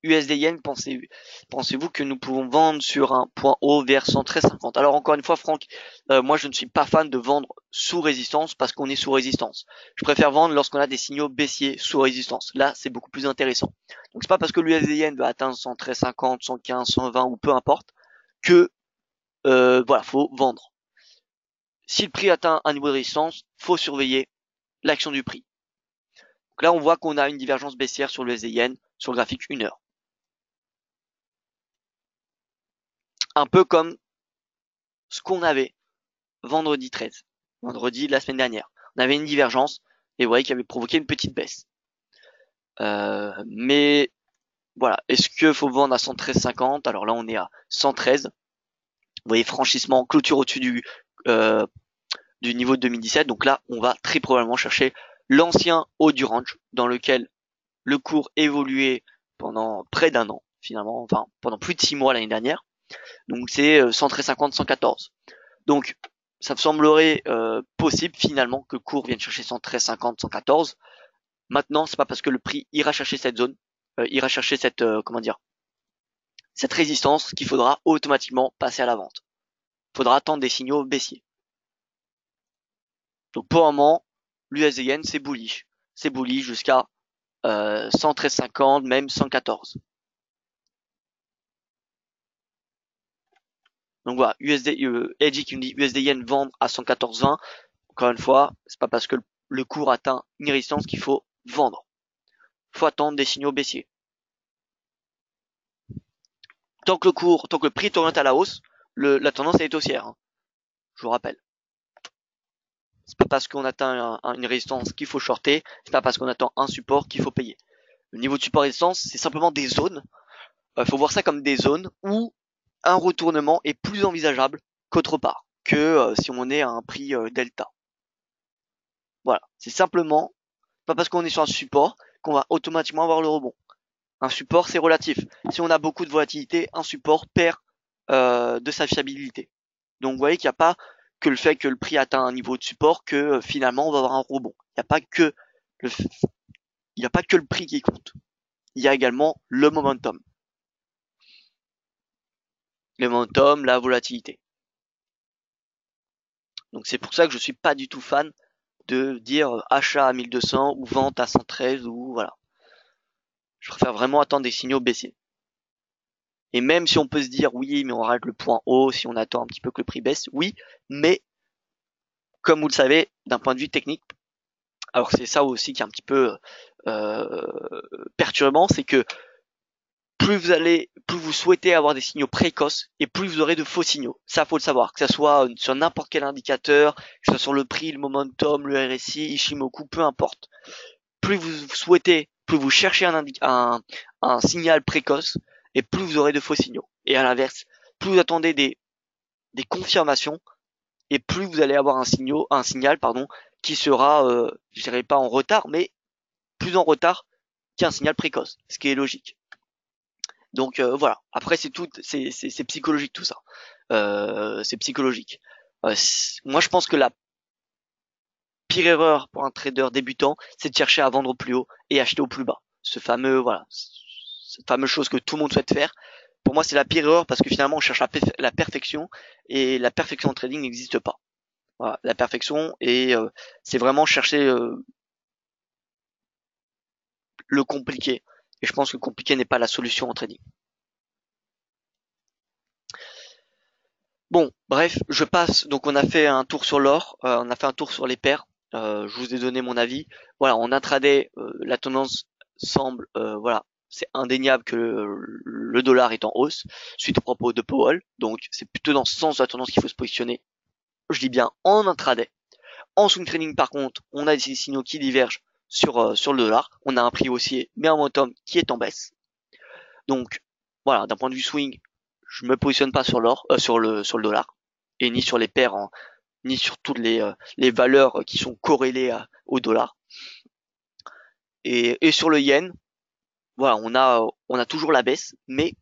USD Yen, pensez-vous que nous pouvons vendre sur un point haut vers 113,50? Alors encore une fois, Franck, moi je ne suis pas fan de vendre sous résistance parce qu'on est sous résistance. Je préfère vendre lorsqu'on a des signaux baissiers sous résistance. Là, c'est beaucoup plus intéressant. Donc c'est pas parce que l'USD Yen va atteindre 113,50, 115, 120 ou peu importe que voilà, faut vendre. Si le prix atteint un niveau de résistance, faut surveiller l'action du prix. Donc là, on voit qu'on a une divergence baissière sur l'USD Yen sur le graphique 1 heure. Un peu comme ce qu'on avait vendredi 13, vendredi de la semaine dernière. On avait une divergence et vous voyez qui avait provoqué une petite baisse. Mais voilà, est-ce que faut vendre à 113,50? Alors là on est à 113. Vous voyez franchissement, clôture au-dessus du niveau de 2017. Donc là on va très probablement chercher l'ancien haut du range dans lequel le cours évoluait pendant près d'un an finalement, enfin pendant plus de 6 mois l'année dernière. Donc c'est 113,50, 114. Donc ça me semblerait possible finalement que le cours vienne chercher 113,50, 114. Maintenant, c'est pas parce que le prix ira chercher cette zone, ira chercher cette cette résistance qu'il faudra automatiquement passer à la vente. Il faudra attendre des signaux baissiers. Donc pour le moment, l'USD Yen c'est bullish. C'est bullish jusqu'à 113,50, même 114. Donc voilà, Edgy qui me dit USD Yen vendre à 114,20. Encore une fois, c'est pas parce que le cours atteint une résistance qu'il faut vendre. Faut attendre des signaux baissiers. Tant que le prix est orienté à la hausse, la tendance est haussière. Hein, je vous rappelle. C'est pas parce qu'on atteint une résistance qu'il faut shorter, c'est pas parce qu'on attend un support qu'il faut payer. Le niveau de support résistance, c'est simplement des zones. Faut voir ça comme des zones où un retournement est plus envisageable qu'autre part, que si on est à un prix delta. Voilà, c'est simplement pas parce qu'on est sur un support qu'on va automatiquement avoir le rebond. Un support, c'est relatif. Si on a beaucoup de volatilité, un support perd de sa fiabilité. Donc vous voyez qu'il n'y a pas que le fait que le prix atteint un niveau de support que finalement on va avoir un rebond. Il n'y a pas que le prix qui compte. Il y a également le momentum. Le momentum, la volatilité. Donc c'est pour ça que je suis pas du tout fan de dire achat à 1200 ou vente à 113 ou voilà. Je préfère vraiment attendre des signaux baissiers. Et même si on peut se dire oui, mais on rate le point haut si on attend un petit peu que le prix baisse, oui, mais comme vous le savez, d'un point de vue technique, alors c'est ça aussi qui est un petit peu perturbant, c'est que plus vous souhaitez avoir des signaux précoces et plus vous aurez de faux signaux. Ça faut le savoir, que ça soit sur n'importe quel indicateur, que ce soit sur le prix, le momentum, le RSI, Ishimoku, peu importe. Plus vous souhaitez, plus vous cherchez un signal précoce et plus vous aurez de faux signaux. Et à l'inverse, plus vous attendez des confirmations et plus vous allez avoir un signal qui sera, je dirais pas en retard, mais plus en retard qu'un signal précoce, ce qui est logique. Donc voilà. Après c'est psychologique tout ça. C'est psychologique. Moi je pense que la pire erreur pour un trader débutant, c'est de chercher à vendre au plus haut et acheter au plus bas. Cette fameuse chose que tout le monde souhaite faire. Pour moi c'est la pire erreur parce que finalement on cherche la perfection et la perfection en trading n'existe pas. Voilà, la perfection et c'est vraiment chercher le compliqué. Et je pense que le compliqué n'est pas la solution en trading. Bon, bref, je passe. Donc on a fait un tour sur l'or, on a fait un tour sur les paires. Je vous ai donné mon avis. Voilà, en intraday, la tendance semble, voilà, c'est indéniable que le dollar est en hausse suite aux propos de Powell. Donc c'est plutôt dans ce sens de la tendance qu'il faut se positionner. Je dis bien en intraday. En swing trading, par contre, on a des signaux qui divergent sur le dollar. On a un prix haussier, mais un momentum qui est en baisse. Donc voilà, d'un point de vue swing, je me positionne pas sur l'or, sur le dollar, et ni sur les paires, ni sur toutes les valeurs qui sont corrélées au dollar. Et sur le yen, voilà, on a toujours la baisse, mais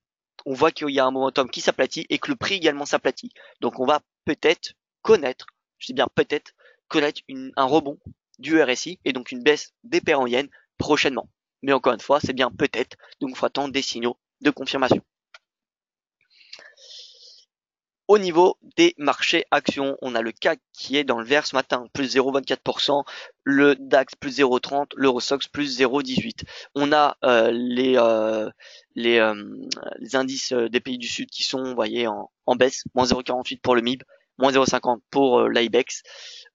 on voit qu'il y a un momentum qui s'aplatit et que le prix également s'aplatit. Donc on va peut-être connaître, je dis bien peut-être, connaître un rebond du RSI et donc une baisse des paires en yens prochainement. Mais encore une fois, c'est bien peut-être, donc il faut attendre des signaux de confirmation. Au niveau des marchés actions, on a le CAC qui est dans le vert ce matin, plus 0,24%, le DAX plus 0,30%, l'Eurostoxx plus 0,18%. On a les indices des pays du Sud qui sont, vous voyez, en baisse, moins 0,48 pour le MIB, moins 0,50 pour l'IBEX.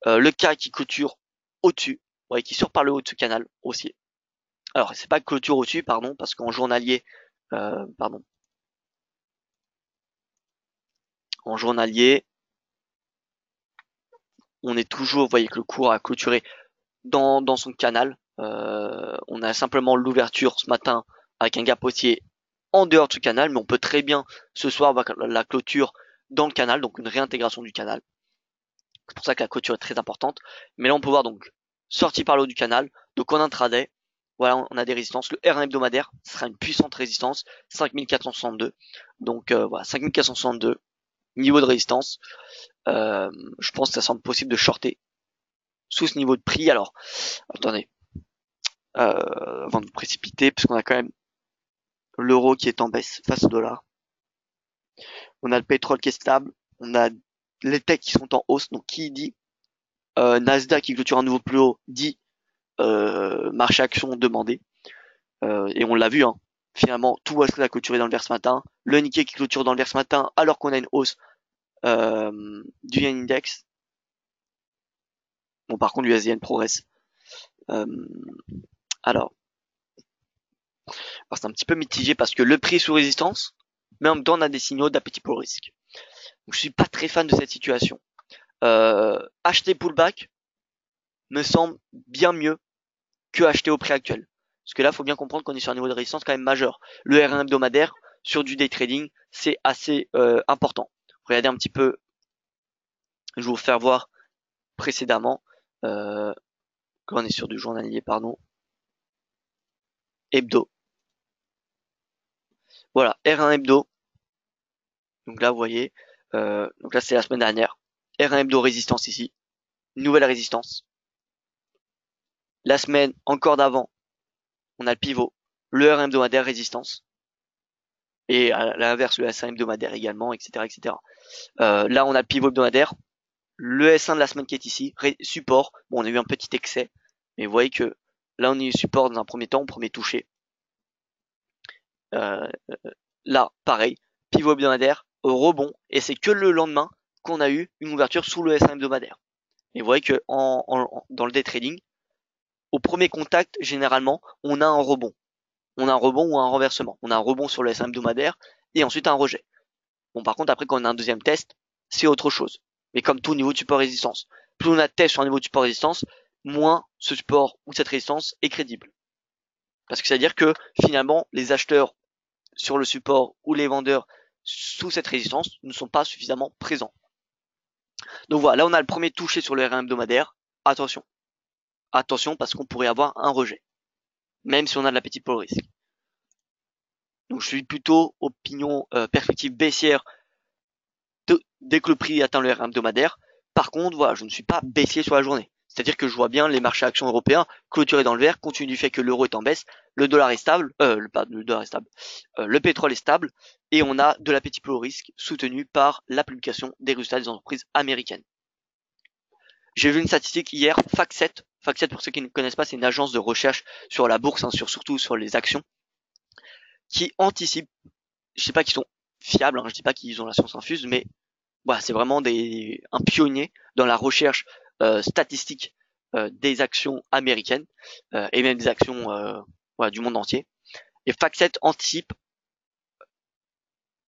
Le CAC qui clôture au-dessus, vous voyez, qui sort par le haut de ce canal haussier. Alors, c'est pas clôture au-dessus, pardon, parce qu'en journalier, pardon, en journalier, on est toujours, vous voyez que le cours a clôturé dans son canal. On a simplement l'ouverture ce matin avec un gap haussier en dehors de ce canal, mais on peut très bien ce soir voir la clôture dans le canal, donc une réintégration du canal. C'est pour ça que la clôture est très importante. Mais là, on peut voir donc sortie par le haut du canal. Donc en intraday, voilà, on a des résistances. Le R1 hebdomadaire sera une puissante résistance, 5462. Donc voilà, 5462, niveau de résistance. Je pense que ça semble possible de shorter sous ce niveau de prix. Alors, attendez, avant de vous précipiter, parce qu'on a quand même l'euro qui est en baisse face au dollar. On a le pétrole qui est stable. On a les techs qui sont en hausse. Donc qui dit Nasdaq qui clôture un nouveau plus haut dit marché action demandé. Et on l'a vu, hein. Finalement, tout Wall Street a clôturé dans le vert ce matin. Le Nikkei qui clôture dans le vert ce matin alors qu'on a une hausse du Yen Index. Bon, par contre, l'USDN progresse. Alors c'est un petit peu mitigé parce que le prix est sous résistance, mais en même temps on a des signaux d'appétit pour le risque. Donc, je suis pas très fan de cette situation. Acheter pullback me semble bien mieux que acheter au prix actuel. Parce que là, il faut bien comprendre qu'on est sur un niveau de résistance quand même majeur. Le R1 hebdomadaire sur du day trading, c'est assez important. Regardez un petit peu, je vais vous faire voir précédemment, quand on est sur du journalier, pardon, hebdo. Voilà, R1 hebdo. Donc là, vous voyez, donc là c'est la semaine dernière. R1 hebdo résistance ici, nouvelle résistance. La semaine encore d'avant, on a le pivot, le R1 hebdomadaire résistance. Et à l'inverse, le S1 hebdomadaire également, etc., etc. Là, on a le pivot hebdomadaire, le S1 de la semaine qui est ici, support. Bon, on a eu un petit excès, mais vous voyez que là, on est support dans un premier temps, au premier toucher. Là, pareil, pivot hebdomadaire, rebond, et c'est que le lendemain qu'on a eu une ouverture sous le S1 hebdomadaire. Et vous voyez que dans le day trading, au premier contact, généralement, on a un rebond. On a un rebond ou un renversement. On a un rebond sur le S1 hebdomadaire et ensuite un rejet. Bon, par contre, après, quand on a un deuxième test, c'est autre chose. Mais comme tout niveau de support résistance, plus on a de tests sur un niveau de support résistance, moins ce support ou cette résistance est crédible. Parce que c'est-à-dire que finalement, les acheteurs sur le support ou les vendeurs sous cette résistance ne sont pas suffisamment présents. Donc voilà, là on a le premier touché sur le R1 hebdomadaire. Attention. Attention parce qu'on pourrait avoir un rejet. Même si on a de l'appétit pour le risque. Donc je suis plutôt opinion perspective baissière dès que le prix atteint le R1 hebdomadaire. Par contre, voilà, je ne suis pas baissier sur la journée. C'est-à-dire que je vois bien les marchés actions européens clôturer dans le vert, compte tenu du fait que l'euro est en baisse, le dollar est stable, le dollar est stable, le pétrole est stable, et on a de l'appétit pour le risque soutenu par la publication des résultats des entreprises américaines. J'ai vu une statistique hier, FactSet. FactSet, pour ceux qui ne connaissent pas, c'est une agence de recherche sur la bourse, hein, surtout sur les actions, qui anticipe, je sais pas qu'ils sont fiables, hein, je dis pas qu'ils ont la science infuse, mais Voilà, c'est vraiment un pionnier dans la recherche statistique des actions américaines et même des actions voilà, du monde entier. Et FactSet anticipe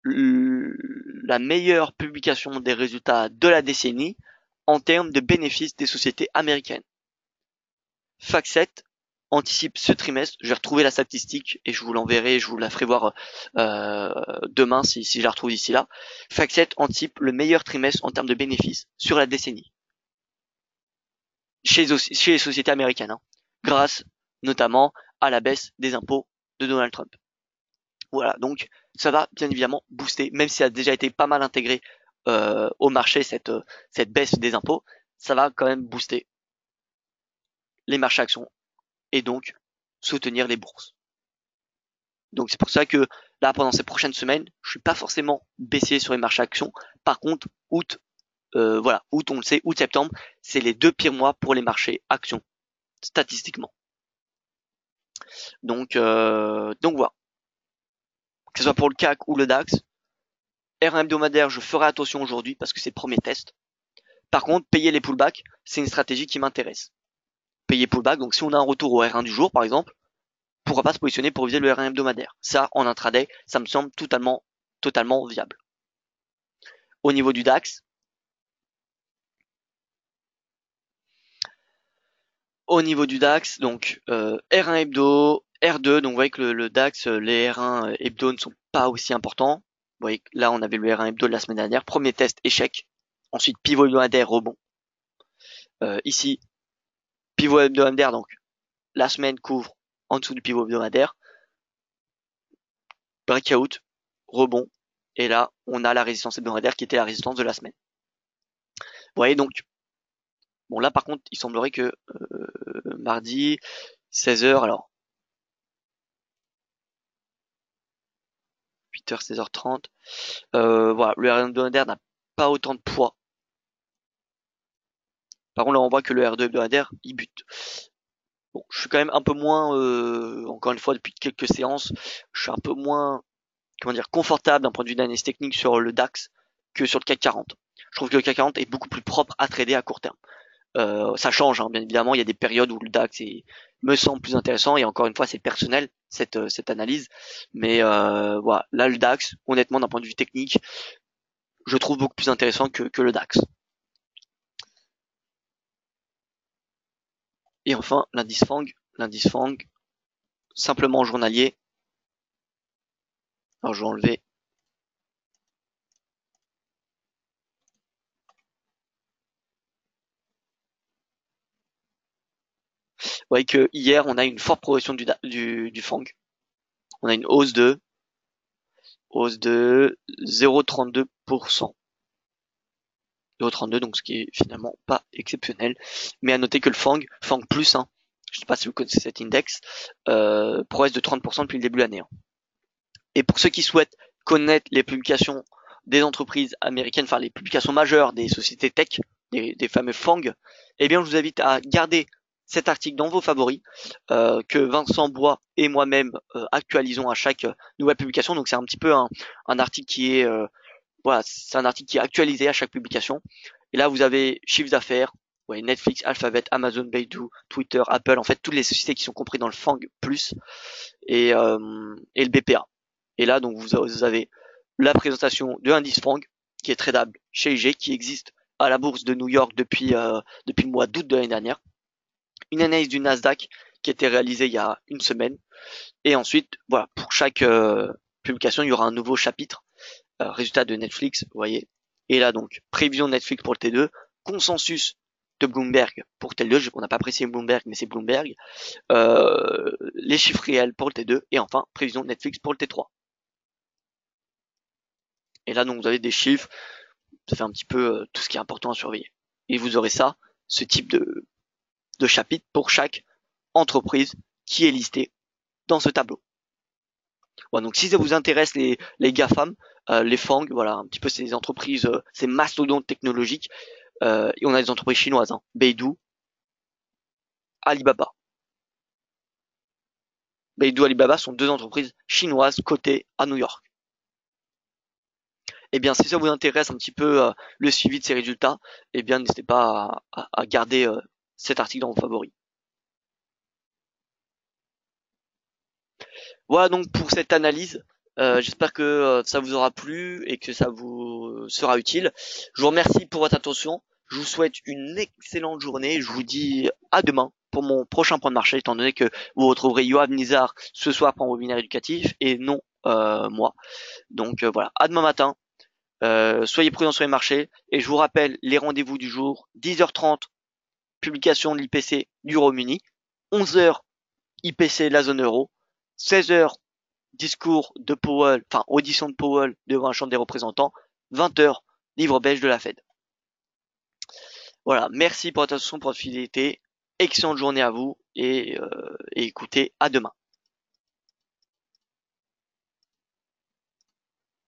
la meilleure publication des résultats de la décennie en termes de bénéfices des sociétés américaines. FactSet anticipe ce trimestre. Je vais retrouver la statistique et je vous l'enverrai, je vous la ferai voir demain si je la retrouve d'ici là. FactSet anticipe le meilleur trimestre en termes de bénéfices sur la décennie chez les sociétés américaines, hein, grâce notamment à la baisse des impôts de Donald Trump. Voilà, donc ça va bien évidemment booster, même si ça a déjà été pas mal intégré au marché cette baisse des impôts, ça va quand même booster les marchés actions et donc soutenir les bourses. Donc c'est pour ça que là pendant ces prochaines semaines, je suis pas forcément baissier sur les marchés actions. Par contre, août, voilà, août on le sait, août-septembre, c'est les 2 pires mois pour les marchés actions statistiquement. Donc voilà, que ce soit pour le CAC ou le DAX, R1 hebdomadaire, je ferai attention aujourd'hui parce que c'est le premier test. Par contre, payer les pullbacks, c'est une stratégie qui m'intéresse. Payer pullback, donc si on a un retour au R1 du jour par exemple, pourra pas se positionner pour viser le R1 hebdomadaire. Ça, en intraday, ça me semble totalement viable. Au niveau du DAX, donc R1 hebdo, R2, donc vous voyez que le DAX, les R1 hebdo ne sont pas aussi importants. Vous voyez que là, on avait le R1 hebdo de la semaine dernière. Premier test, échec. Ensuite, pivot hebdomadaire, rebond. Ici, pivot hebdomadaire, donc la semaine couvre en dessous du pivot hebdomadaire. Breakout, rebond. Et là, on a la résistance hebdomadaire qui était la résistance de la semaine. Vous voyez donc, bon là par contre, il semblerait que mardi, 16h, alors 8h, 16h30, voilà, le R2 hebdomadaire n'a pas autant de poids. Par contre, là, on voit que le R2 hebdomadaire, il bute. Bon, je suis quand même un peu moins, encore une fois, depuis quelques séances, je suis un peu moins, comment dire, confortable d'un point de vue d'analyse technique sur le DAX que sur le CAC 40. Je trouve que le CAC 40 est beaucoup plus propre à trader à court terme. Ça change, hein, bien évidemment, il y a des périodes où le DAX me semble plus intéressant, et encore une fois, c'est personnel, cette analyse. Mais voilà, là, le DAX, honnêtement, d'un point de vue technique, je trouve beaucoup plus intéressant que le DAX. Et enfin, l'indice FANG, simplement journalier. Alors, je vais enlever. Vous voyez que hier, on a une forte progression du FANG. On a une hausse de 0,32%. 0,32, donc ce qui est finalement pas exceptionnel. Mais à noter que le FANG plus, hein, je ne sais pas si vous connaissez cet index, progresse de 30% depuis le début de l'année. Hein. Et pour ceux qui souhaitent connaître les publications des entreprises américaines, enfin les publications majeures des sociétés tech, des fameux FANG, eh bien je vous invite à garder cet article dans vos favoris que Vincent Bois et moi-même actualisons à chaque nouvelle publication. Donc c'est un petit peu un article qui est voilà, c'est un article qui est actualisé à chaque publication. Et là vous avez chiffre d'affaires, ouais, Netflix, Alphabet, Amazon, Baidu, Twitter, Apple, en fait toutes les sociétés qui sont comprises dans le FANG plus et le BPA. Et là donc vous avez la présentation de l'indice FANG qui est tradable chez IG, qui existe à la bourse de New York depuis le mois d'août de l'année dernière. Une analyse du Nasdaq qui a été réalisée il y a une semaine. Et ensuite, voilà, pour chaque publication, il y aura un nouveau chapitre. Résultat de Netflix, vous voyez. Et là donc, prévision de Netflix pour le T2, consensus de Bloomberg pour le T2, on n'a pas précisé Bloomberg, mais c'est Bloomberg. Les chiffres réels pour le T2, et enfin, prévision de Netflix pour le T3. Et là donc, vous avez des chiffres, ça fait un petit peu tout ce qui est important à surveiller. Et vous aurez ça, ce type de chapitre pour chaque entreprise qui est listée dans ce tableau. Voilà, donc si ça vous intéresse les GAFAM, les FANG, voilà, un petit peu ces entreprises, ces mastodontes technologiques, et on a des entreprises chinoises, hein, Baidu, Alibaba. Baidu, Alibaba sont deux entreprises chinoises cotées à New York. Eh bien, si ça vous intéresse un petit peu le suivi de ces résultats, eh bien, n'hésitez pas à garder cet article dans vos favoris. Voilà donc pour cette analyse. J'espère que ça vous aura plu et que ça vous sera utile. Je vous remercie pour votre attention. Je vous souhaite une excellente journée. Je vous dis à demain pour mon prochain point de marché, étant donné que vous retrouverez Yoav Nizar ce soir pour un webinaire éducatif et non moi. Donc voilà, à demain matin. Soyez prudents sur les marchés et je vous rappelle les rendez-vous du jour 10h30 publication de l'IPC du Royaume-Uni, 11h IPC de la zone euro, 16h discours de Powell, enfin audition de Powell devant la Chambre des représentants, 20h livre belge de la Fed. Voilà, merci pour votre attention, pour votre fidélité, excellente journée à vous et écoutez, à demain.